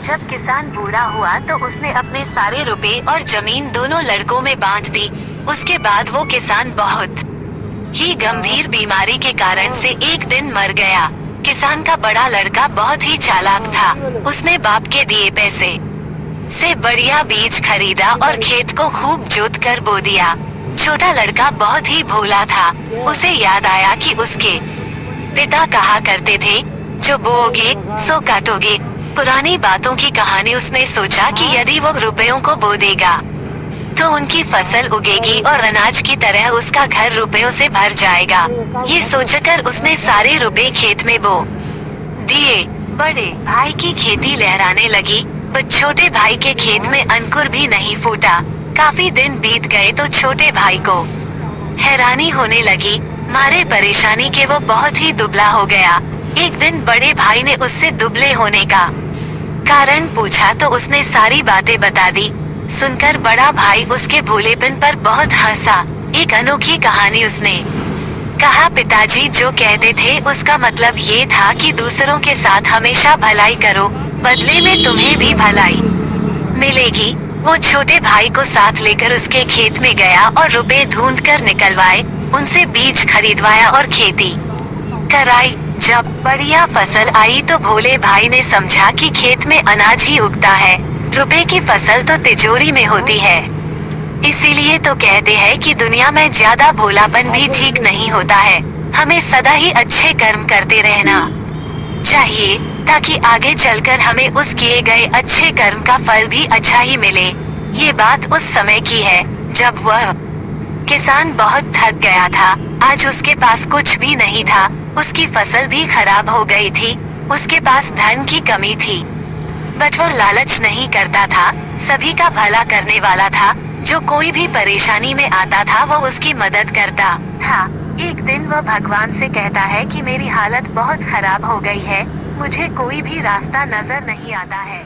जब किसान बूढ़ा हुआ तो उसने अपने सारे रुपए और जमीन दोनों लड़कों में बांट दी। उसके बाद वो किसान बहुत ही गंभीर बीमारी के कारण से एक दिन मर गया। किसान का बड़ा लड़का बहुत ही चालाक था। उसने बाप के दिए पैसे से बढ़िया बीज खरीदा और खेत को खूब जोत कर बो दिया। छोटा लड़का बहुत ही भोला था। उसे याद आया कि उसके पिता कहा करते थे, जो बोओगे सो काटोगे। पुरानी बातों की कहानी उसने सोचा कि यदि वो रुपयों को बो देगा तो उनकी फसल उगेगी और अनाज की तरह उसका घर रुपयों से भर जाएगा। ये सोचकर उसने सारे रुपए खेत में बो दिए। बड़े भाई की खेती लहराने लगी, पर छोटे भाई के खेत में अंकुर भी नहीं फूटा। काफी दिन बीत गए तो छोटे भाई को हैरानी होने लगी। मारे परेशानी के वो बहुत ही दुबला हो गया। एक दिन बड़े भाई ने उससे दुबले होने का कारण पूछा तो उसने सारी बातें बता दी। सुनकर बड़ा भाई उसके भोलेपन पर बहुत हंसा। एक अनोखी कहानी उसने कहा, पिताजी जो कहते थे उसका मतलब ये था कि दूसरों के साथ हमेशा भलाई करो, बदले में तुम्हें भी भलाई मिलेगी। वो छोटे भाई को साथ लेकर उसके खेत में गया और रुपए ढूंढकर निकलवाए, उनसे बीज खरीदवाया और खेती कराई। जब बढ़िया फसल आई तो भोले भाई ने समझा कि खेत में अनाज ही उगता है, रुपए की फसल तो तिजोरी में होती है। इसीलिए तो कहते हैं कि दुनिया में ज्यादा भोलापन भी ठीक नहीं होता है। हमें सदा ही अच्छे कर्म करते रहना चाहिए, ताकि आगे चलकर हमें उस किए गए अच्छे कर्म का फल भी अच्छा ही मिले। ये बात उस समय की है जब वह किसान बहुत थक गया था। आज उसके पास कुछ भी नहीं था, उसकी फसल भी खराब हो गई थी, उसके पास धन की कमी थी। बट वो लालच नहीं करता था, सभी का भला करने वाला था। जो कोई भी परेशानी में आता था वो उसकी मदद करता था। एक दिन वह भगवान से कहता है कि मेरी हालत बहुत खराब हो गई है, मुझे कोई भी रास्ता नजर नहीं आता है।